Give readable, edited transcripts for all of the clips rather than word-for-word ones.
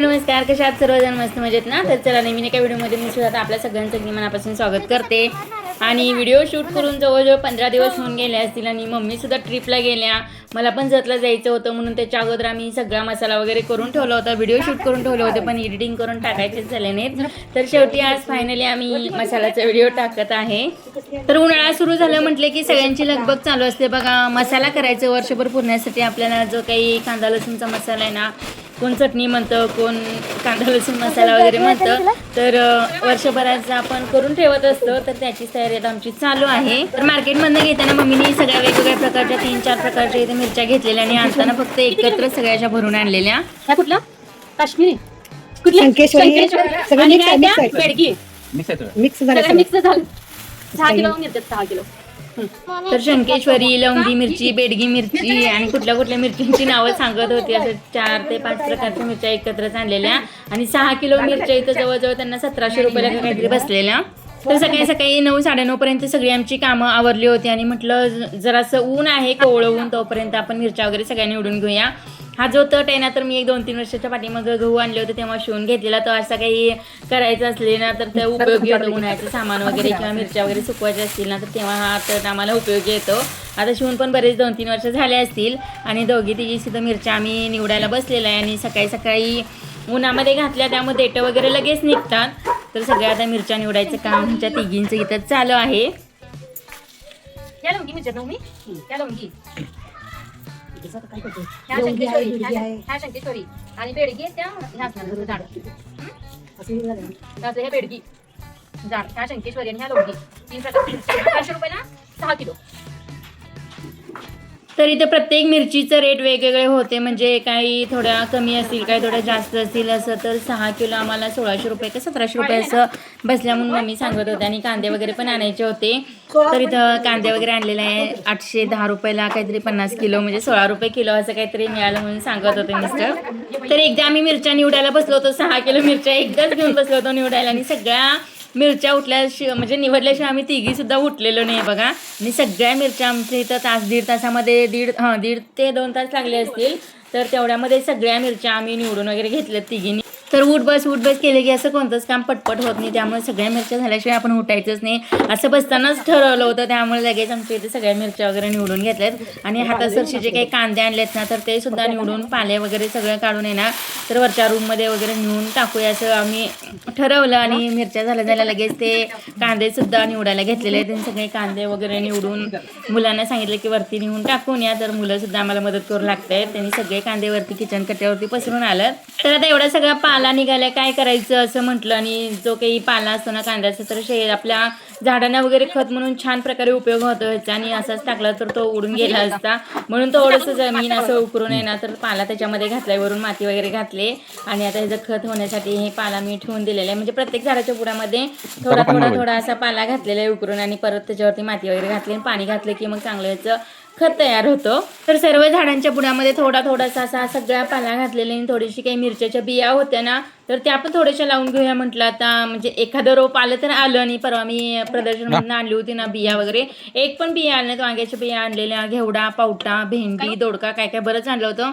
नमस्कार, कशा आहात सर्वजण? मस्त मजेत ना? तर चला, नवीन एका व्हिडिओमध्ये मी सुद्धा आपल्या सगळ्यांचं अगदी मनापासून स्वागत करते. आणि व्हिडिओ शूट करून जवळजवळ 15 दिवस होऊन गेले असतील आणि मम्मीसुद्धा ट्रिपला गेल्या. मला पण जतला जायचं होतं म्हणून त्याच्या अगोदर आम्ही सगळा मसाला वगैरे करून ठेवला होता, व्हिडिओ शूट करून ठेवले होते, पण एडिटिंग करून टाकायचेच झाले नाहीत. तर शेवटी आज फायनली आम्ही मसाल्याचा व्हिडिओ टाकत आहे. तर उन्हाळा सुरू झालं म्हटले की सगळ्यांची लगबग चालू असते बघा. मसाला करायचं वर्षभर पुरण्यासाठी आपल्याला जो काही कांदा लसूणचा मसाला आहे ना, कोण चटणी म्हणतं, कोण कांदा लसूण मसाला वगैरे म्हणतं, तर वर्षभराचा आपण करून ठेवत असतो. तर त्याची तयारी आता आमची चालू आहे. तर मार्केटमधनं घेताना मम्मीने सगळ्या वेगवेगळ्या प्रकारच्या 3-4 प्रकारच्या इथे मिरच्या घेतलेल्या आणि आणताना फक्त एकत्र सगळ्याच्या भरून आणलेल्या. कुठला काश्मीरी मिक्स झालं 6 किलो मिरच्या 6 किलो. तर शंकेश्वरी, लवंगी मिरची, बेडगी मिरची आणि कुठल्या कुठल्या मिरच्यांची नावं सांगत होती. असं 4 ते 5 प्रकारच्या मिरच्या एकत्रच आणलेल्या आणि 6 किलो मिरच्या इथं जवळजवळ त्यांना 1700 रुपयाला काहीतरी बसलेल्या. तर सकाळी सकाळी 9-9:30 पर्यंत सगळी आमची कामं आवरली होती आणि म्हटलं जरासं ऊन आहे, कोवळं ऊन, तोपर्यंत आपण मिरच्या वगैरे सगळ्यांनी निवडून घेऊया. हा जो तट आहे ना, तर मी 1-2-3 वर्षाच्या पाठीमाग गहू आणले होते तेव्हा शिवून घेतलेला. तो असा काही करायचं असले ना तर ते उपयोगी होतो. उन्हाळ्याचं सामान वगैरे किंवा मिरच्या वगैरे सुकवायच्या असतील ना तर तेव्हा हा तट आम्हाला उपयोगी येतो. आता शिवून पण बरेच 2-3 वर्ष झाले असतील आणि दोघी तिघी सुद्धा मिरच्या आम्ही निवडायला बसलेला आहे. आणि सकाळी सकाळी उन्हामध्ये घातल्या त्यामुळे देठं वगैरे लगेच निघतात. तर सगळ्या आता मिरच्या निवडायचं काम आमच्या तिघींचं इथं चालू आहे. ह्या शंकेश्वरी आणि बेडगी त्या झाड हे बेडगी झाड, ह्या शंकेश्वरी आणि ह्या लोंगी 3 प्रकारची 1800 रुपयाला 6 किलो. तर इथे प्रत्येक मिरचीचं रेट वेगवेगळे होते, म्हणजे काही थोड्या कमी असतील, काही थोड्या जास्त असतील असं. तर 6 किलो आम्हाला 1600 रुपये का 1700 रुपये असं बसल्या म्हणून मम्मी सांगत होते. आणि कांदे वगैरे पण आणायचे होते. तर इथं कांदे वगैरे आणलेले आहे 810 रुपयाला काहीतरी 50 किलो, म्हणजे 16 रुपये किलो असं काहीतरी मिळालं म्हणून सांगत होते मिस्टर. तर एकदा आम्ही मिरच्या निवडायला बसलो होतो, 6 किलो मिरच्या एकदाच घेऊन बसलो होतो निवडायला. आणि सगळ्या मिरच्या उठल्याशिवाय म्हणजे निवडल्याशिवाय आम्ही तिघी सुद्धा उठलेलो नाही बघा. आणि सगळ्या मिरच्या आमच्या इथं 1-1.5 तासामध्ये 1.5 ते 2 तास लागले असतील. तर तेवढ्यामध्ये सगळ्या मिरच्या आम्ही निवडून वगैरे घेतल्या तिघींनी. तर उठ बस केले की असं कोणतंच काम पटपट होत नाही, त्यामुळे सगळ्या मिरच्या झाल्याशिवाय आपण उठायचंच नाही असं बसतानाच ठरवलं होतं. त्यामुळे लगेच आमच्या इथे सगळ्या मिरच्या वगैरे निवडून घेतल्यात. आणि हातासरशी जे काही कांदे आणलेत ना तर ते सुद्धा निवडून पाले वगैरे सगळं काढून येणार तर वरच्या रूममध्ये वगैरे नेऊन टाकूया असं आम्ही ठरवलं. आणि मिरच्या झाल्या लगेच ते कांदे सुद्धा निवडायला घेतलेले आहेत. त्यांनी सगळे कांदे वगैरे निवडून मुलांना सांगितलं की वरती नेऊन टाकून या. तर मुलं सुद्धा आम्हाला मदत करू लागत आहेत. त्यांनी सगळे कांदे वरती किचन कट्ट्यावरती पसरून आलं. तर आता एवढा सगळा पाला निघाल्या, काय करायचं असं म्हटलं. आणि जो काही पाला असतो ना कांद्याचा तर आपल्या झाडांना वगैरे खत म्हणून छान प्रकारे उपयोग होतो ह्याचा. आणि असाच टाकला तर तो उडून गेला असता, म्हणून थोडंसं जमीन असं उकरून आहे ना तर पाला त्याच्यामध्ये घातल्यावरून माती वगैरे घातले. आणि आता ह्याचं खत होण्यासाठी हे पाला मी ठेवून दिलेला आहे. म्हणजे प्रत्येक झाडाच्या बुडामध्ये थोडा असा पाला घातलेला आहे उकरून. आणि परत त्याच्यावरती माती वगैरे घातली आणि पाणी घातलं की मग चांगलं ह्याचं खत तयार होतं. तर सर्व झाडांच्या बुडामध्ये थोडासा असा सगळा पाला घातलेला. आणि थोडीशी काही मिरच्याच्या बिया होत्या ना तर त्या पण थोड्याशा लावून घेऊया म्हटलं. आता म्हणजे एखादं रोप आलं तर आलं. आणि परवा मी प्रदर्शनमधून आणली होती ना बिया वगैरे, एक पण बिया आणल्यात. वांग्याच्या बिया आणलेल्या, घेवडा, पावटा, भेंडी, दोडका, काय काय बरंच आणलं होतं.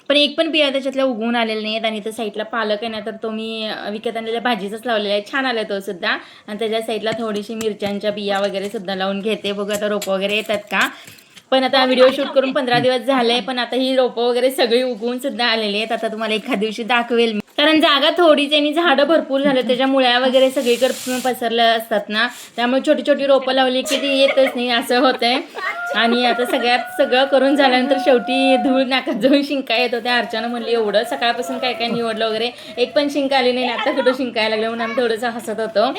पण एक पण बिया त्याच्यातल्या उगवून आलेल्या नाही आहेत. आणि इथं साईडला पालक आहे ना, तर तो मी विकत आणलेल्या भाजीचाच लावलेला आहे. छान आला तो सुद्धा. आणि त्याच्या साईडला थोडीशी मिरच्यांच्या बिया वगैरे सुद्धा लावून घेते. बघू आता रोपं वगैरे येतात का. पण आता व्हिडिओ शूट करून 15 दिवस झाले, पण आता ही रोपं वगैरे सगळी उगवून सुद्धा आलेली आहेत. आता तुम्हाला एखाद्या दिवशी दाखवेल मी, कारण जागा थोडीच आणि झाडं भरपूर झाले, त्याच्या मुळ्या वगैरे सगळीकडे पसरल्या असतात ना, त्यामुळे छोटी छोटी रोपं लावली की ती येतच नाही असं होतंय. आणि आता सगळं करून झाल्यानंतर शेवटी धूळ नाकात जाऊन शिंका येत होत्या. अर्चना म्हणली एवढं सकाळपासून काय काय निवडलं वगैरे, एक पण शिंक आली नाही, आता कुठं शिंकायला लागलं म्हणून आम्ही थोडंसं हसत होतो.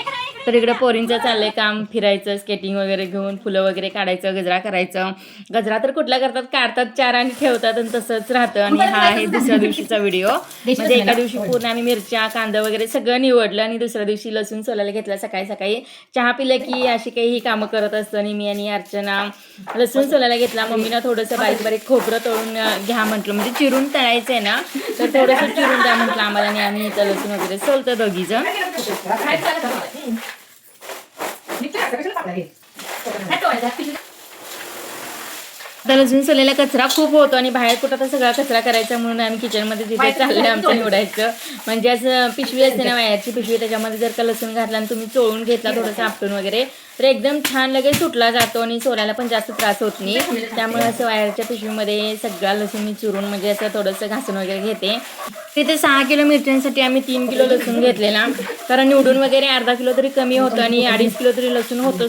तर इकडे पोरींचं चाललंय काम, फिरायचं, स्केटिंग वगैरे घेऊन, फुलं वगैरे काढायचं, गजरा करायचं. गजरा तर कुठला करतात, काढतात 4 आणि ठेवतात आणि तसंच राहतं. आणि हा आहे दुसऱ्या दिवशीचा व्हिडिओ. म्हणजे एका दिवशी पूर्ण आम्ही मिरच्या, कांदा वगैरे सगळं निवडलं आणि दुसऱ्या दिवशी लसूण सोलायला घेतला. सकाळी सकाळी चहा पिलं की अशी काही ही कामं करत असतो. आणि मी आणि अर्चना लसूण सोलायला घेतला. मम्मीनं थोडंसं बारीक बारीक खोबरं तळून घ्या म्हटलं, म्हणजे चिरून तळायचं आहे ना, तर थोडंसं चिरून द्या म्हटलं आम्हाला. आणि आम्ही इथं लसूण वगैरे सोलतो दोघीजण. आता लसूण सोलायला कचरा खूप होतो आणि बाहेर कुठं तर सगळा कचरा करायचा म्हणून आम्ही किचनमध्ये तिथे चाललंय आमचं निवडायचं. म्हणजे असं पिशवी असते ना, वायरची पिशवी, त्याच्यामध्ये जर का लसूण घातला आणि तुम्ही चोळून घेतला थोडंसं आपटून वगैरे, तर एकदम छान लगेच सुटला जातो आणि सोलायला पण जास्त त्रास होत नाही. त्यामुळे असं वायरच्या पिशवीमध्ये सगळा लसूण मी चुरून म्हणजे असं थोडंसं घासून वगैरे घेते. तिथे 6 किलो मिरच्यांसाठी आम्ही 3 किलो लसूण घेतलेला, कारण निवडून वगैरे अर्धा किलो तरी कमी होतं आणि 2.5 किलो तरी लसूण होतं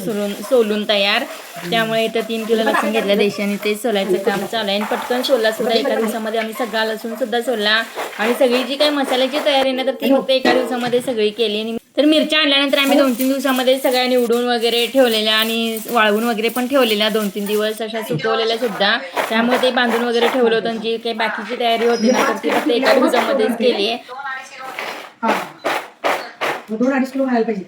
सोलून तयार. त्यामुळे इथं 3 किलो लसूण घेतल्या देशी आणि ते सोलायचं काम चालू आहे. आणि पटकन सोलला सुद्धा, एका दिवसामध्ये आम्ही सगळा लसूण सुद्धा सोलला. आणि सगळी जी काही मसाल्याची तयारी ना, तर ती फक्त एका दिवसामध्ये सगळी केली. तर मिरच्या आणल्यानंतर आम्ही 2-3 दिवसामध्ये सगळ्या निवडून वगैरे ठेवलेल्या आणि वाळवून वगैरे पण ठेवलेल्या, 2-3 दिवस अशा सुकवलेल्या सुद्धा. त्यामुळे ते बांधून वगैरे ठेवलं होतं. आणि जी काही बाकीची तयारी होती ना, तर ती फक्त एका दिवसामध्येच केली आहे. 2-2.5 किलो व्हायला पाहिजे.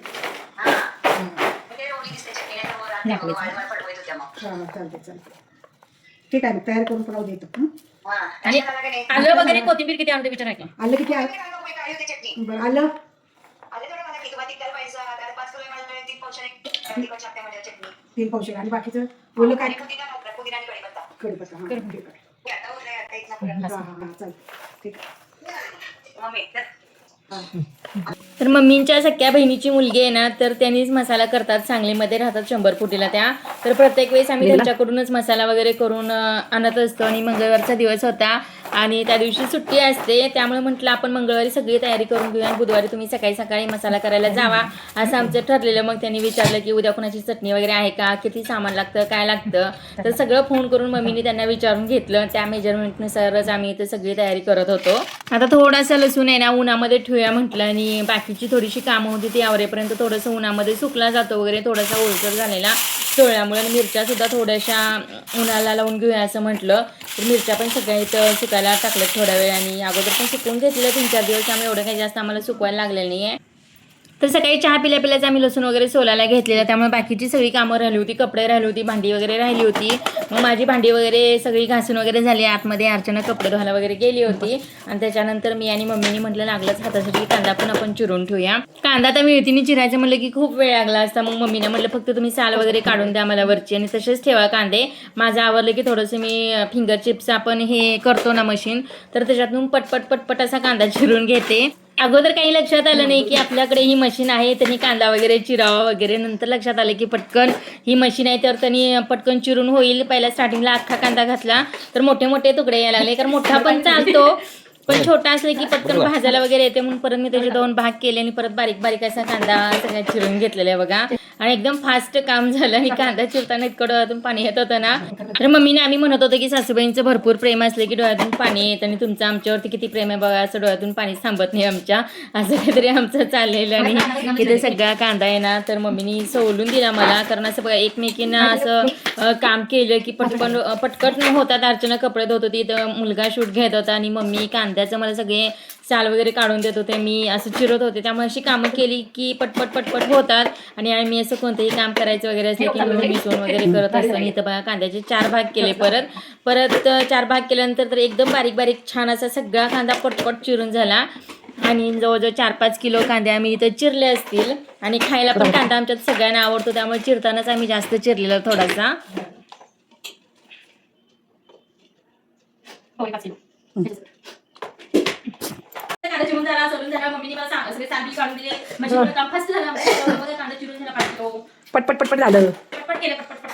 ठीक आहे, तयार करून पुन्हा देतो. आणि आलं वगैरे कोथिंबीर किती आणते विचारायचं. आलं किती आहे? बरं, आलं 3 पावशे. आणि बाकीचं ओलं काय? कढीपत्ता. हां, ठीक आहे. हां, चालतं. ठीक आहे. तर मम्मींच्या सख्या बहिणीची मुलगी आहे ना, तर त्यांनीच मसाला करतात, सांगलीमध्ये राहतात 100 फुटीला त्या. तर प्रत्येक वेळेस आम्ही त्यांच्याकडूनच मसाला वगैरे करून आणत असतो. आणि मंगळवारचा दिवस होता आणि त्या दिवशी सुट्टी असते, त्यामुळे म्हटलं आपण मंगळवारी सगळी तयारी करून घेऊया, बुधवारी तुम्ही सकाळी सकाळी मसाला करायला जावा असं आमचं ठरलेलं. मग त्यांनी विचारलं की उद्या कोणाची चटणी वगैरे आहे का, किती सामान लागतं, काय लागतं. तर सगळं फोन करून मम्मीने त्यांना विचारून घेतलं. त्या मेजरमेंटनुसारच आम्ही इथं सगळी तयारी करत होतो. आता थोडासा लसूण आहे ना उन्हामध्ये ठेवूया म्हटलं, आणि बाकीची थोडीशी कामं होती ती आवरेपर्यंत थोडंसं उन्हामध्ये सुकला जातो वगैरे, थोडासा ओलसर झालेला चोळल्यामुळे. आणि मिरच्या सुद्धा थोड्याशा उन्हाला लावून घेऊया असं म्हटलं. तर मिरच्या पण सगळ्या इथं सुकायला टाकलं थोड्या वेळ, आणि अगोदर पण सुकवून घेतलेलं 3-4 दिवस, त्यामुळे एवढं काही जास्त आम्हाला सुकवायला लागलेलं नाही आहे. तर सकाळी चहा पिल्याच आम्ही लसूण वगैरे सोलायला घेतलेलं, त्यामुळे बाकीची सगळी कामं राहिली होती, कपडे राहिली होती, भांडी वगैरे राहिली होती. मग माझी भांडी वगैरे सगळी घासून वगैरे झाली. आतमध्ये अर्चना कपडे धुवायला वगैरे गेली होती. आणि त्याच्यानंतर मी आणि मम्मीने म्हटलं लागलंच हातासाठी कांदा पण आपण चिरून ठेवूया. कांदा तर विळतीने चिरायचं म्हटलं की खूप वेळ लागला असता. मग मम्मीने म्हटलं फक्त तुम्ही साल वगैरे काढून द्या मला वरची, आणि तसेच ठेवा कांदे. माझं आवडलं की थोडंसं मी फिंगर चिप्स आपण हे करतो ना मशीन, तर त्याच्यातून पटपट असा कांदा चिरून घेते. अगोदर काही लक्षात आलं नाही की आपल्याकडे ही मशीन आहे, त्यांनी कांदा वगैरे चिरावा वगैरे. नंतर लक्षात आलं की पटकन ही मशीन आहे, तर त्यांनी पटकन चिरून होईल. पहिल्या स्टार्टिंगला अख्खा कांदा घातला तर मोठे मोठे तुकडे यायला लागले, कारण मोठा पण चालतो, पण छोटा असले की पटकन भाजायला वगैरे येते. म्हणून परत मी त्याचे 2 भाग केले आणि परत बारीक बारीक असा कांदा सगळ्या चिरून घेतलेला आहे बघा. आणि एकदम फास्ट काम झालं. आणि कांदा चिरताना इतकं डोळ्यातून पाणी येत होतं ना. तर मम्मीने आम्ही म्हणत होतो की सासूबाईंचं भरपूर प्रेम असले की डोळ्यातून पाणी येत, आणि तुमचं आमच्यावरती किती प्रेम आहे बघा, असं डोळ्यातून पाणी थांबत नाही आमच्या, असं काहीतरी आमचं चाललेलं. आणि तिथे सगळा कांदा आहे ना, तर मम्मीने सोलून दिला मला, कारण असं बघा एकमेकींना असं काम केलं की पटकन होतात. अर्चना कपडे धुत होती, तर मुलगा शूट घेत होता, आणि मम्मी कांद्याचं मला सगळे साल वगैरे काढून देत होते, मी असं चिरत होते. त्यामुळे अशी कामं केली की पटपट होतात. आणि मी असं कोणतंही काम करायचं वगैरे असले की मिसळून वगैरे करत असतो. आणि इथं बघा कांद्याचे 4 भाग केले, परत 4 भाग केल्यानंतर तर एकदम बारीक छान असा सगळा कांदा पटपट चिरून झाला. आणि जवळजवळ 4-5 किलो कांदे आम्ही इथं चिरले असतील. आणि खायला पण कांदा आमच्यात सगळ्यांना आवडतो, त्यामुळे चिरतानाच आम्ही जास्त चिरलेला थोडासा. कांदा चिरून झाला, सोलून झाला. मम्मीने मला सगळे सारखी काढून दिले. म्हणजे काम फास्ट झालं आमचं. कांदा चिरून झाला, पाठवतो. पटपट पटपट झालं. पटपट केलं, पटपट.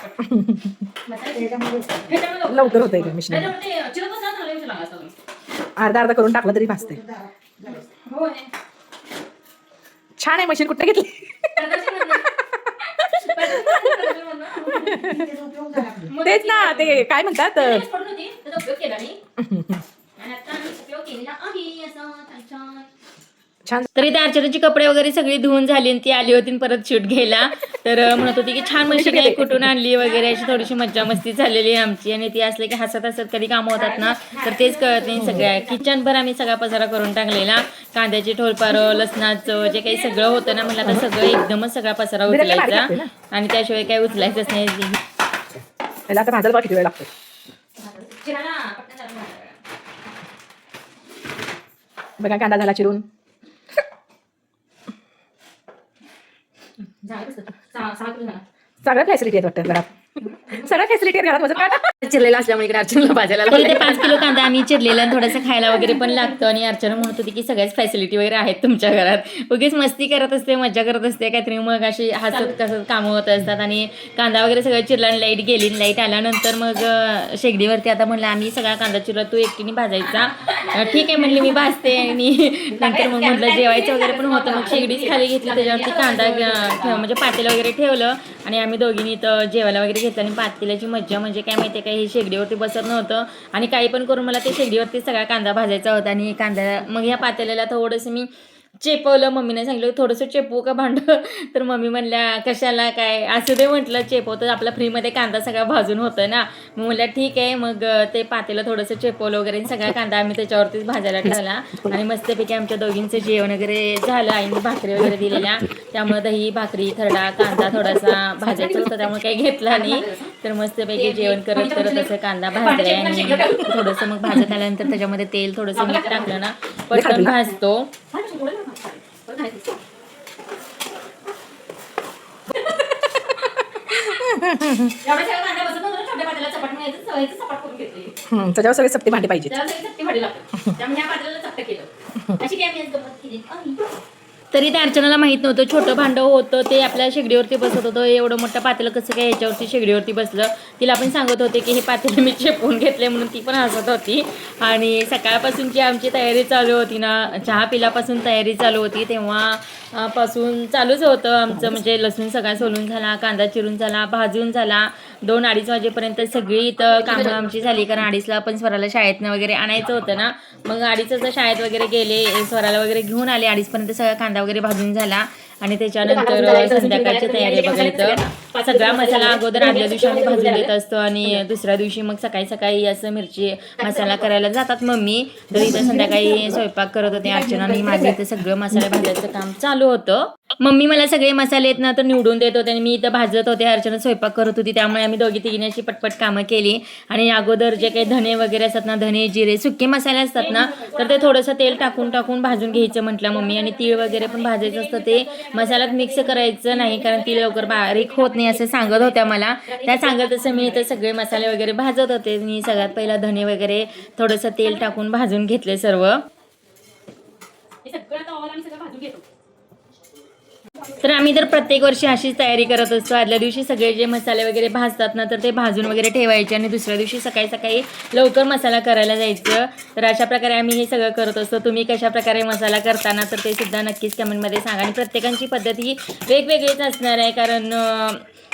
ह्याच्यामुळे लवकर होतंय का मिशन? ह्याच्यामुळे ते चिरून बसला तर लई उशीर लागला असता. अर्धा अर्धा करून टाकलं तरी भासतंय. हो हे. छान आहे मशीन. कुठे घेतली? तेच ना, ते काय म्हणतात पडून होती, त्याचा उपयोग केला मी. आणि आता मी उपयोग केलेला आहे असं छान. छान. तरी त्या अर्चनाची कपडे वगैरे सगळी धुवून झाली आणि ती आली होती आणि परत शूट घ्यायला. तर म्हणत होती की छान मशीन आहे, कुठून आणली वगैरे, अशी थोडीशी मज्जा मस्ती झालेली आहे आमची. आणि ती असले की हसत हसत कधी कामं होतात ना, तर तेच कळत नाही. सगळ्या किचनभर आम्ही सगळा पसारा करून टाकलेला. कांद्याची ठोलपारं, लसणाचं जे काही सगळं होतं ना, म्हटलं आता सगळं एकदमच सगळा पसारा उचलायचा आणि त्याशिवाय काही उचलायचंच नाही. त्याला आता भाजायला किती वेळ लागतो? चिराला पटकन झालं. बघा कांदा झाला चिरून. झालं कसं? 6 किलो झाला. सगळ्या फॅसिलिटी आहेत वाटतं घरात. सगळ्या फॅसिलिटी आहेत घरात. माझं चिरलेला असल्यामुळे इकडे अर्चनाला भाजायला ते 5 किलो कांदा आम्ही चिरलेला आणि थोडंसं खायला वगैरे पण लागतं. आणि अर्चना म्हणत होती की सगळ्याच फॅसिलिटी वगैरे आहेत तुमच्या घरात. उगीच मस्ती करत असते, मजा करत असते काहीतरी. मग अशी हसत कसं कामं होत असतात. आणि कांदा वगैरे सगळं चिरला आणि लाईट गेली. लाईट आल्यानंतर मग शेगडीवरती आता म्हणलं आम्ही सगळा कांदा चिरला, तू एकटीने भाजायचा. ठीक आहे म्हणली, मी भाजते. आणि नंतर मग म्हटलं जेवायचं वगैरे पण होतं. मग शेगडीच खाली घेतली, त्याच्यावरती कांदा म्हणजे पातेलं वगैरे ठेवलं आणि आम्ही दोघींनी इथं जेवायला वगैरे घेतलं. आणि पातेल्याची मज्जा म्हणजे काय माहिती आहे, हे शेगडीवरती बसत नव्हतं आणि काही पण करून मला ते शेगडीवरती सगळा कांदा भाजायचा होता. आणि कांदा मग ह्या पातेल्याला थोडंसं मी चेपवलं. मम्मीने सांगितलं थोडंसं चेपवू का भांड? तर मम्मी म्हणल्या कशाला, काय असं ते म्हटलं चेपवतं, आपल्या फ्रीमध्ये कांदा सगळा भाजून होतं ना. मग म्हणल्या ठीक आहे. मग ते पातेलं थोडंसं चेपवलं वगैरे, सगळा कांदा आम्ही त्याच्यावरतीच भाजायला ठेवला. आणि मस्तपैकी आमच्या दोघींचं जेवण वगैरे झालं. आईने भाकरी वगैरे दिलेल्या, त्यामुळे दही, भाकरी, खरडा, कांदा थोडासा भाजायचा होता, त्यामुळे काही घेतला नाही. तर मस्तपैकी जेवण करत करत असं कांदा भाजलाय. आणि थोडंसं मग भाजत आल्यानंतर त्याच्यामध्ये तेल थोडंसं मीठ टाकलं ना, पटकन भाजतो. त्याच्यावर सगळे चपटे भांडे पाहिजे. तरी त्या अर्चनाला माहित नव्हतं छोटं भांडं होतं ते आपल्या शेगडीवरती बसत होतं. एवढं मोठं पातेलं कसं काय ह्याच्यावरती शेगडीवरती बसलं. तिला पण सांगत होते की हे पातेलं मी चेपवून घेतले म्हणून ती पण हसत होती. आणि सकाळपासूनची आमची तयारी चालू होती ना, चहा पिल्यापासून तयारी चालू होती, तेव्हा पासून चालूच होतं आमचं. म्हणजे लसूण सगळा सोलून झाला, कांदा चिरून झाला, भाजून झाला. 2-2:30 वाजेपर्यंत सगळी इथं कामं आमची झाली. कारण 2:30ला आपण स्वराला शाळेतनं वगैरे आणायचं होतं ना. मग 2:30च शाळेत वगैरे गेले, स्वराला वगैरे घेऊन आले. 2:30पर्यंत सगळा कांदा वगैरे भाजून झाला. आणि त्याच्यानंतर संध्याकाळची तयारी बघायला तर सगळा मसाला अगोदर आदल्या दिवशी आम्ही भाजून देत असतो. आणि दुसऱ्या दिवशी मग सकाळी सकाळी असं मिरची मसाला करायला जातात मम्मी. तर इथं संध्याकाळी स्वयंपाक करत होते अर्चना आणि माझं इथं सगळं मसाले भाजायचं काम चालू होतं. मम्मी मला सगळे मसाले आहेत ना तर निवडून देत होते आणि मी इथं भाजत होते, अर्चना स्वयंपाक करत होती. त्यामुळे आम्ही दोघी तिघींनी अशी पटपट कामं केली. आणि अगोदर जे काही धने वगैरे असतात ना, धने जिरे सुके मसाले असतात ना, तर ते थोडंसं तेल टाकून भाजून घ्यायचं म्हटलं मम्मी. आणि तीळ वगैरे पण भाजायचं असतं, ते मसाल्यात मिक्स करायचं नाही कारण तीळ लवकर बारीक होत नाही असं सांगत होत्या मला. त्या सांगत तसं मी इथं सगळे मसाले वगैरे भाजत होते. मी सगळ्यात पहिला धने वगैरे थोडंसं तेल टाकून भाजून घेतले सर्व. तर आम्ही तर प्रत्येक वर्षी अशीच तयारी करत असतो. आदल्या दिवशी सगळे जे मसाले वगैरे भाजतात ना तर ते भाजून वगैरे ठेवायचे आणि दुसऱ्या दिवशी सकाळी सकाळी लवकर मसाला करायला जायचं. तर अशा प्रकारे आम्ही हे सगळं करत असतो. तुम्ही कशा प्रकारे मसाला करताना तर ते सुद्धा नक्कीच कमेंटमध्ये सांगा. आणि प्रत्येकाची पद्धत ही वेगवेगळीच असणार आहे, कारण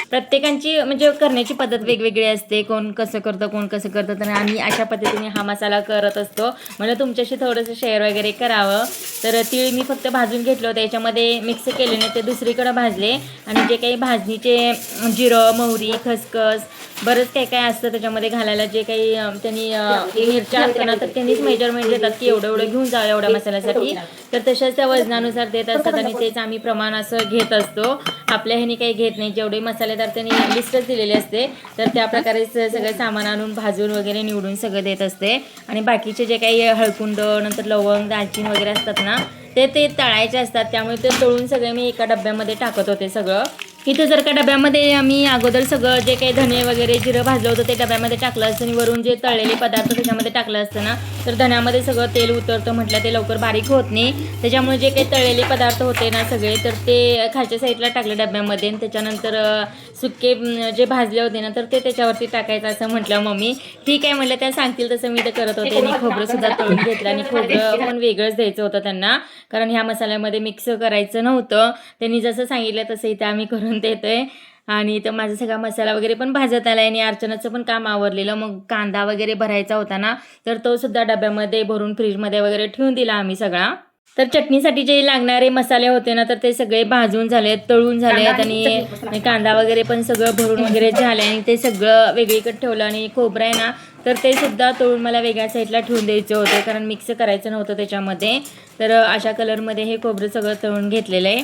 प्रत्येकांची म्हणजे करण्याची पद्धत वेगवेगळी असते. कोण कसं करतं, कोण कसं करतं. तर आम्ही अशा पद्धतीने हा मसाला करत असतो. मला तुमच्याशी थोडंसं शेअर वगैरे करावं. तर तीळ मी फक्त भाजून घेतलं होतं, याच्यामध्ये मिक्स केले नाही, ते दुसरीकडे भाजले. आणि जे काही भाजणीचे जिरं, मोहरी, खसखस बरंच काही काय असतं त्याच्यामध्ये घालायला, जे काही त्यांनी मिरच्या असताना तर त्यांनीच मेजरमेंट देतात की एवढं एवढं घेऊन जावं एवढ्या मसाल्यासाठी. तर तशाच त्या वजनानुसार देत असतात आणि तेच आम्ही प्रमाण असं घेत असतो. आपल्या ह्यानी काही घेत नाही, जेवढे मसालेदार त्यांनी लिस्टच दिलेली असते तर त्या प्रकारेच सगळं सामान आणून भाजून वगैरे निवडून सगळं देत असते. आणि बाकीचे जे काही हळकुंड, नंतर लवंग, दालचीन वगैरे असतात ना ते तळायचे असतात, त्यामुळे ते तळून सगळे मी एका डब्यामध्ये टाकत होते सगळं. इथं जर का डब्यामध्ये आम्ही अगोदर सगळं जे काही धने वगैरे जिरं भाजलं होतं ते डब्यामध्ये टाकलं असतं आणि वरून जे तळलेले पदार्थ त्याच्यामध्ये टाकलं असतं ना तर धण्यामध्ये सगळं तेल उतरतं म्हटलं ते लवकर बारीक होत नाही. त्याच्यामुळे जे काही तळलेले पदार्थ होते ना सगळे तर ते खालच्या साईडला टाकले डब्यामध्ये आणि त्याच्यानंतर सुके जे भाजले होते ना तर ते त्याच्यावरती टाकायचं असं म्हटलं मम्मी. ठीक आहे म्हटलं त्या सांगतील तसं मी ते करत होते. आणि खोबरं सुद्धा तळून घेतलं आणि खोबरं पण वेगळंच द्यायचं होतं त्यांना कारण ह्या मसाल्यामध्ये मिक्स करायचं नव्हतं. त्यांनी जसं सांगितलं तसं इथं आम्ही करून देतोय. आणि तर माझा सगळा मसाला वगैरे पण भाजत आला आणि अर्चनाचं पण काम आवरलेलं. मग कांदा वगैरे भरायचा होता ना तर तो सुद्धा डब्यामध्ये भरून फ्रीजमध्ये वगैरे ठेवून दिला आम्ही सगळा. तर चटणीसाठी जे लागणारे मसाले होते ना तर ते सगळे भाजून झालेत, तळून झालेत आणि कांदा वगैरे पण सगळं भरून वगैरे झालं आणि ते सगळं वेगळीकडे ठेवलं. आणि खोबरं आहे ना तर ते सुद्धा तळून मला वेगळ्या साईडला ठेवून द्यायचं होतं कारण मिक्स करायचं नव्हतं त्याच्यामध्ये. तर अशा कलरमध्ये हे खोबरं सगळं तळून घेतलेलं आहे.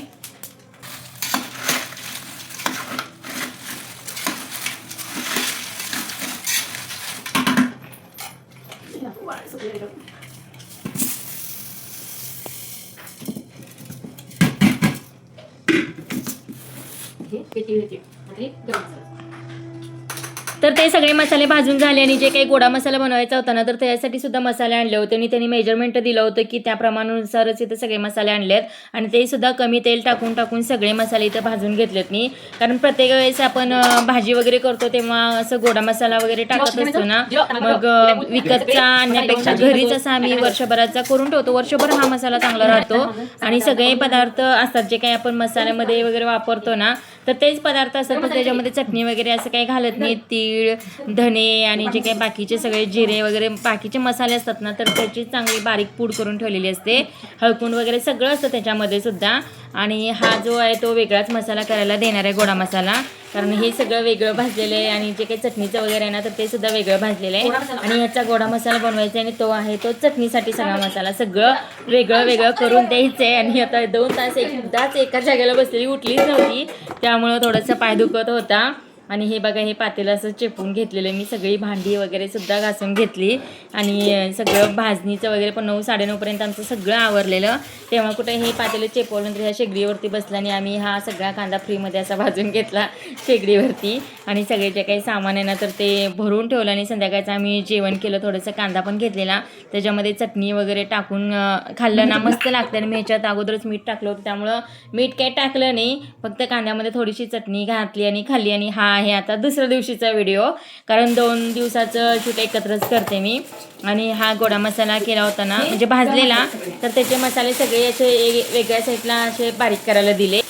तर ते सगळे मसाले भाजून झाले आणि जे काही गोडा मसाला बनवायचा होता ना तर त्यासाठी सुद्धा मसाले आणले होते आणि त्यांनी मेजरमेंट दिलं होतं की त्या प्रमाणानुसारच इथे सगळे मसाले आणलेत आणि ते सुद्धा कमी तेल टाकून टाकून सगळे मसाले इथं भाजून घेतलेत मी. कारण प्रत्येक वेळेस आपण भाजी वगैरे करतो तेव्हा असं गोडा मसाला वगैरे टाकत असतो ना मग विकतचा आणण्यापेक्षा घरीच असा आम्ही वर्षभराचा करून ठेवतो. वर्षभर हा मसाला चांगला राहतो आणि सगळे पदार्थ असतात जे काही आपण मसाल्यामध्ये वगैरे वापरतो ना तर तेच पदार्थ असतात. तर त्याच्यामध्ये चटणी वगैरे असं काही घालत नाही. तीळ, धने आणि जे काही बाकीचे सगळे जिरे वगैरे बाकीचे मसाले असतात ना तर त्याची चांगली बारीक पूड करून ठेवलेली असते. हळकुंड वगैरे सगळं असतं त्याच्यामध्ये सुद्धा. आणि हा जो आहे तो वेगळाच मसाला करायला देणार आहे गोडा मसाला कारण हे सगळं वेगळं भाजलेलं आहे आणि जे काही चटणीचं वगैरे आहे ना तर ते सुद्धा वेगळं भाजलेलं आहे. आणि ह्याचा गोडा मसाला बनवायचा आहे आणि तो आहे तो चटणीसाठी सगळा मसाला सगळं वेगळं वेगळं करून द्यायचं आहे. आणि आता 2 तास एकदाच एका जागेला बसलेली उठलीच नव्हती त्यामुळं थोडंसं पाय दुखत होता. आणि हे बघा हे पातेलं असं चेपून घेतलेलं मी सगळी भांडी वगैरे सुद्धा घासून घेतली आणि सगळं भाजणीचं वगैरे पण 9-9:30पर्यंत आमचं सगळं आवरलेलं. तेव्हा कुठे हे पातेलं चेपवल्यानंतर ह्या शेगडीवरती बसला आणि आम्ही हा सगळा कांदा फ्रीमध्ये असा भाजून घेतला शेगडीवरती आणि सगळे जे काही सामान आहे ना तर ते भरून ठेवलं. आणि संध्याकाळचं आम्ही जेवण केलं. थोडंसं कांदा पण घेतलेला त्याच्यामध्ये चटणी वगैरे टाकून खाल्लं ना मस्त लागतं. आणि मी ह्याच्यात अगोदरच मीठ टाकलं होतं त्यामुळं मीठ काही टाकलं नाही फक्त कांद्यामध्ये थोडीशी चटणी घातली आणि खाल्ली. आणि हा आहे आता दुसऱ्या दिवशीचा व्हिडिओ कारण 2 दिवसाचं शूट एकत्रच करते मी. आणि हा गोडा मसाला केला होता ना म्हणजे भाजलेला तर त्याचे मसाले सगळे असे वेगळ्या साईडला असे बारीक करायला दिले.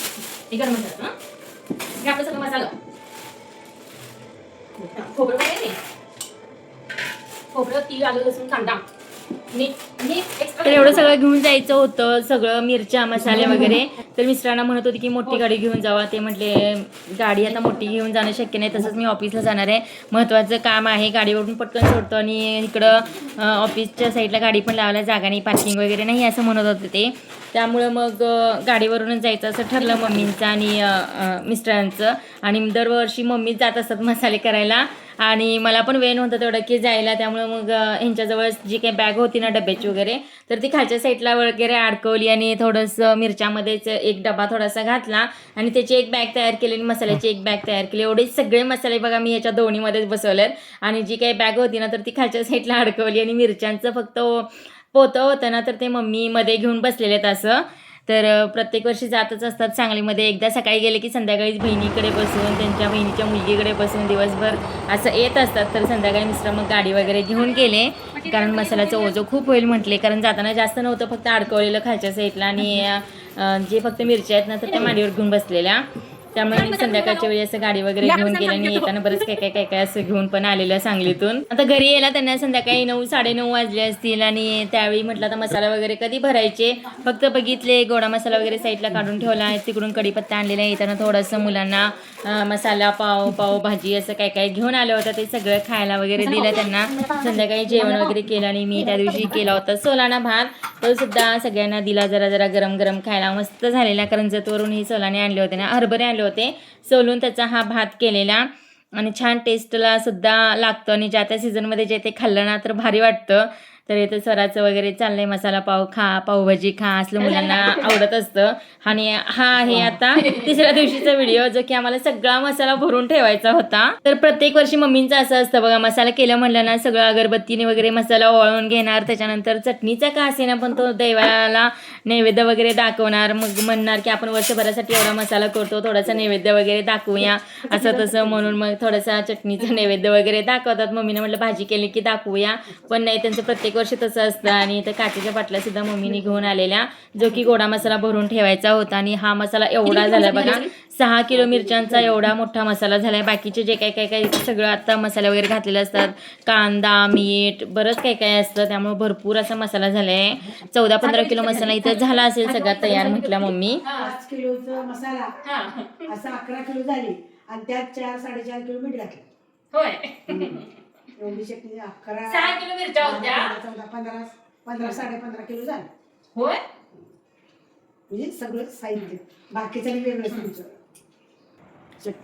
गरम मसाला आपलं सगळं मसाला खोबरं वगैरे खोबरं, तीळ, आलं, लसूण, कांदा तर एवढं सगळं घेऊन जायचं होतं सगळं मिरच्या मसाले वगैरे. तर मिस्टरांना म्हणत होती की मोठी गाडी घेऊन जावा. ते म्हटले गाडी आता मोठी घेऊन जाणं शक्य नाही तसंच मी ऑफिसला जाणार आहे महत्त्वाचं काम आहे गाडीवरून पटकन सोडतो आणि इकडं ऑफिसच्या साईडला गाडी पण लावायला जागा नाही पार्किंग वगैरे नाही असं म्हणत होते ते. त्यामुळं मग गाडीवरूनच जायचं असं ठरलं मम्मींचं आणि मिस्टरांचं. आणि दरवर्षी मम्मीच जात असतात मसाले करायला आणि मला पण वेळ नव्हता तेवढं की जायला. त्यामुळं मग ह्यांच्याजवळ जी काही बॅग होती ना डब्याची वगैरे तर ती खालच्या साईडला वगैरे अडकवली आणि थोडंसं मिरच्यामध्येच एक डबा थोडासा घातला आणि त्याची एक बॅग तयार केली आणि मसाल्याची एक बॅग तयार केली. एवढे सगळे मसाले बघा मी याच्या दोन्हीमध्येच बसवलेत. आणि जी काही बॅग होती ना तर ती खालच्या साईडला अडकवली आणि मिरच्यांचं फक्त पोतं होतं ना तर ते मम्मी मध्ये घेऊन बसलेले आहेत असं. तर प्रत्येक वर्षी जातच असतात सांगलीमध्ये. एकदा सकाळी गेले की संध्याकाळीच बहिणीकडे बसून त्यांच्या बहिणीच्या मुलगीकडे बसून दिवसभर असं येत असतात. तर संध्याकाळी मिस्टर मग गाडी वगैरे घेऊन गेले कारण मसाल्याचं ओझं खूप होईल म्हटले कारण जाताना जास्त नव्हतं फक्त अडकवलेलं खालच्या साईडला आणि जे फक्त मिरच्या आहेत ना तर त्या मांडीवर घेऊन बसलेल्या. त्यामुळे मी संध्याकाळच्या वेळी असं गाडी वगैरे घेऊन गेले आणि येताना बरंच काय असं घेऊन पण आलेलं सांगलीतून. आता घरी यायला त्यांना संध्याकाळी 9-9:30 वाजले असतील आणि त्यावेळी म्हटलं आता मसाला वगैरे कधी भरायचे फक्त बघितले गोडा मसाला वगैरे साईडला काढून ठेवला आहे. तिकडून कढीपत्ता आणलेला आहे. येताना थोडंसं मुलांना मसाला पाव भाजी असं काय घेऊन आलं होतं ते सगळं खायला वगैरे दिलं त्यांना. संध्याकाळी जेवण वगैरे केलं आणि मी त्या दिवशी केला होता सोलाना भात तो सुद्धा सगळ्यांना दिला. जरा गरम गरम खायला मस्त झालेला. करंजतवरून ही सोलाने आणले होते ना हरभरे आणले होते सोलून त्याचा हा भात केलेला आणि छान टेस्टला सुद्धा लागतं आणि ज्या त्या सीझनमध्ये जे ते खाल्लं ना तर भारी वाटतं. तर इथं स्वराचं वगैरे चाललंय मसाला पाव खा, पावभाजी खा असलं मुलांना आवडत असतं. आणि हा आहे आता तिसऱ्या दिवशीचा व्हिडिओ जो की आम्हाला सगळा मसाला भरून ठेवायचा होता. तर प्रत्येक वर्षी मम्मींचं असं असतं बघा, मसाला केलं म्हणलं ना सगळं अगरबत्तीने वगैरे मसाला ओळून घेणार, त्याच्यानंतर चटणीचा का असेना पण तो देवाला नैवेद्य वगैरे दाखवणार. मग म्हणणार की आपण वर्षभरासाठी एवढा मसाला करतो, थोडासा नैवेद्य वगैरे दाखवूया असं तसं, म्हणून मग थोडासा चटणीचा नैवेद्य वगैरे दाखवतात. मम्मीने म्हटलं भाजी केली की दाखवूया, पण नाही, त्यांचं प्रत्येक वर्षी तसं असतं. आणि इथं काचेच्या बाटल्या सुद्धा मम्मीने घेऊन आलेल्या, जो की गोडा मसाला भरून ठेवायचा होता. आणि हा मसाला एवढा झाला बघा, 6 किलो मिरच्यांचा एवढा मोठा मसाला झालाय. बाकीचे जे काय सगळं आता मसाले वगैरे घातलेले असतात, कांदा, मीठ, बरंच काय असतं, त्यामुळे भरपूर असा मसाला झालाय. 14-15 किलो मसाला इथं झाला असेल सगळा तयार, म्हटलं मम्मी. 5 किलोचा मसाला असा 11 किलो झाली आणि त्यात 4-4.5 किलो मीठ घातलं. होय. एवढी चटणी 11 6 किलो मिरच्या होत्या. 15-15 किलो झालं. होय. म्हणजे सगळं साहित्य बाकीचं वेगळंच तुमचं.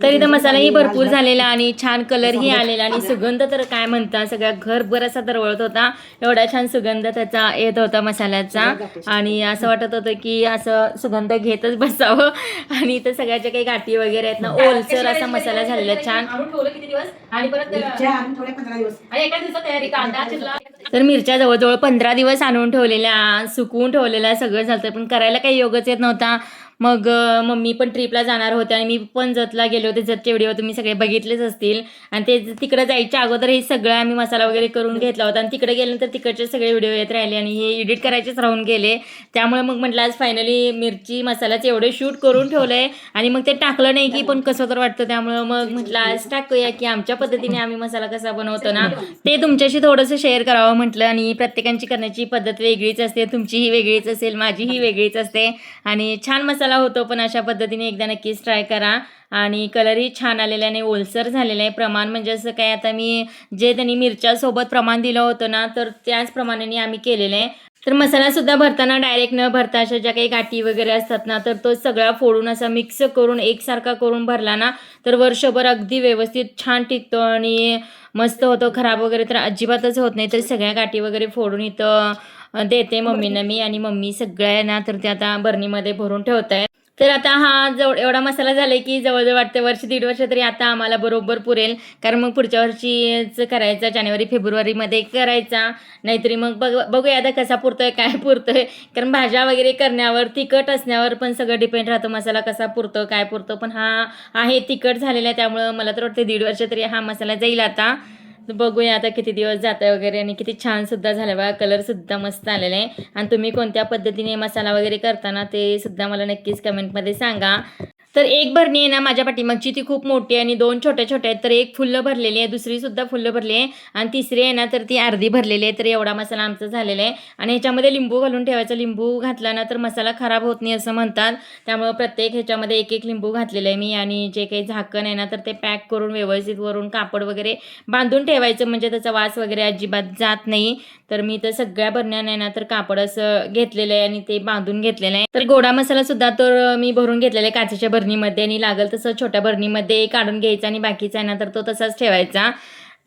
तर इथं मसालाही भरपूर झालेला आणि छान कलरही आलेला आणि सुगंध तर काय म्हणता, सगळा घरभर असा दरवळत होता. एवढा छान सुगंध त्याचा येत होता मसाल्याचा. आणि असं वाटत होतं की असं सुगंध घेतच बसावं. आणि इथं सगळ्याच्या काही गाठी वगैरे आहेत ना, ओलसर असा मसाला झालेला छान. आणून ठेवलं किती दिवस आणि परत मिरच्या आणि थोड्या 15 दिवस. आणि एका दिवसात तयारी, कांदा चिरला. तर मिरच्या जवळजवळ 15 दिवस आणून ठेवलेल्या, सुकवून ठेवलेल्या, सगळं झालं, पण करायला काही योगच येत नव्हता. मग मम्मी पण ट्रिपला जाणार होते आणि मी पण जतला गेले होते. जतचे व्हिडिओ तुम्ही सगळे बघितलेच असतील. आणि ते तिकडे जायच्या अगोदर हे सगळं आम्ही मसाला वगैरे करून घेतला होता. आणि तिकडे गेल्यानंतर तिकडचे सगळे व्हिडिओ येत राहिले आणि हे एडिट करायचेच राहून गेले. त्यामुळे मग म्हटलं आज फायनली मिरची मसाल्याचे एवढे शूट करून ठेवलंय आणि मग ते टाकलं नाही की पण कसं तर वाटतं. त्यामुळं मग म्हटलं आज टाकूया की आमच्या पद्धतीने आम्ही मसाला कसा बनवतो ना ते तुमच्याशी थोडंसं शेअर करावं म्हटलं. आणि प्रत्येकाची करण्याची पद्धत वेगळीच असते, तुमचीही वेगळीच असेल, माझीही वेगळीच असते. आणि छान मसाला होतो, पण अशा पद्धतीने एकदा नक्कीच ट्राय करा. आणि कलरही छान आलेला आहे आणि ओलसर झालेला आहे. प्रमाण म्हणजे असं काय, आता मी जे त्यांनी मिरच्यासोबत प्रमाण दिलं होतं ना, तर त्याच प्रमाणाने आम्ही केलेलं आहे. तर मसाला सुद्धा भरताना डायरेक्ट न भरता अशा ज्या काही गाठी वगैरे असतात ना, तर तो सगळा फोडून असा मिक्स करून एकसारखा करून भरला ना, तर वर्षभर अगदी व्यवस्थित छान टिकतो आणि मस्त होतो. खराब वगैरे तर अजिबातच होत नाही. तर सगळ्या गाठी वगैरे फोडून इथं देते मम्मींना मी, आणि मम्मी सगळ्यांना तर ते आता बरणीमध्ये भरून ठेवत आहे. तर आता हा एवढा मसाला झालाय की जवळजवळ वाटतं 1-1.5 वर्ष तरी आता आम्हाला बरोबर पुरेल. कारण मग पुढच्या वर्षीच करायचा, जानेवारी-फेब्रुवारीमध्ये करायचा. नाहीतरी मग बघूया आता कसा पुरतोय, काय पुरतोय. कारण भाज्या वगैरे करण्यावर, तिखट असण्यावर पण सगळं डिपेंड राहतं, मसाला कसा पुरतो, काय पुरतो. पण हा आहे तिखट झालेला आहे, त्यामुळं मला तर वाटतं 1.5 वर्ष तरी हा मसाला जाईल आता. बघूया आता किती दिवस जात आहे वगैरे. आणि किती छान सुद्धा झालं बघा, कलरसुद्धा मस्त आलेला आहे. आणि तुम्ही कोणत्या पद्धतीने मसाला वगैरे करताना ते सुद्धा मला नक्कीच कमेंटमध्ये सांगा. तर एक भरणी आहे ना माझ्या पाठीमागची, ती खूप मोठी आहे आणि 2 छोट्या आहेत. तर एक फुल्ल भरलेली आहे, दुसरी सुद्धा फुल्ल भरली आहे आणि तिसरी आहे ना तर ती अर्धी भरलेली आहे. तर एवढा मसाला आमचा झालेला आहे. आणि ह्याच्यामध्ये लिंबू घालून ठेवायचा, लिंबू घातला ना तर मसाला खराब होत नाही असं म्हणतात. त्यामुळे प्रत्येक ह्याच्यामध्ये एक लिंबू घातलेलं आहे मी. आणि जे काही झाकण आहे ना तर ते पॅक करून व्यवस्थित वरून कापड वगैरे बांधून ठेवायचं, म्हणजे त्याचा वास वगैरे अजिबात जात नाही. तर मी तर सगळ्या भरण्याने ना तर कापड असं घेतलेलं आहे आणि ते बांधून घेतलेलं आहे. तर गोडा मसाला सुद्धा तर मी भरून घेतलेला आहे काचेच्या भरणीमध्ये, आणि लागल तसं छोट्या भरणीमध्ये काढून घ्यायचा आणि बाकीचा आहे ना तर तो तसाच ठेवायचा.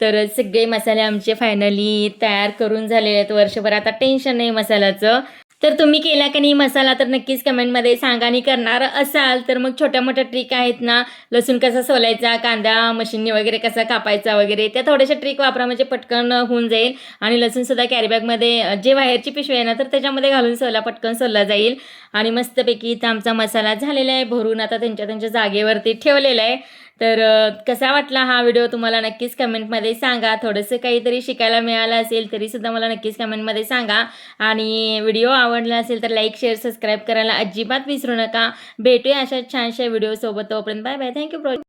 तर सगळे मसाले आमचे फायनली तयार करून झालेले आहेत. वर्षभर आता टेन्शन नाही मसाल्याचं. तर तुम्ही केला का नाही मसाला तर नक्कीच कमेंटमध्ये सांगा. आणि करणार असाल तर मग छोट्या मोठ्या ट्रिक आहेत ना, लसूण कसा सोलायचा, कांदा मशीनने वगैरे कसा कापायचा वगैरे, त्या थोड्याशा ट्रिक वापरा, म्हणजे पटकन होऊन जाईल. आणि लसूणसुद्धा कॅरीबॅगमध्ये जे बाहेरची पिशवी आहे ना तर त्याच्यामध्ये घालून पटकन सोलला जाईल. आणि मस्तपैकी इथं आमचा मसाला झालेला आहे भरून, आता त्यांच्या जागेवरती ठेवलेला आहे. तर कसा वाटला हा व्हिडिओ तुम्हाला नक्कीच कमेंटमध्ये सांगा. थोडंसं काहीतरी शिकायला मिळालं असेल तरीसुद्धा मला नक्कीच कमेंटमध्ये सांगा. आणि व्हिडिओ आवडला असेल तर लाईक, शेअर, सबस्क्राईब करायला अजिबात विसरू नका. भेटूया अशा छानशा व्हिडिओसोबत. तोपर्यंत बाय बाय. थँक्यू.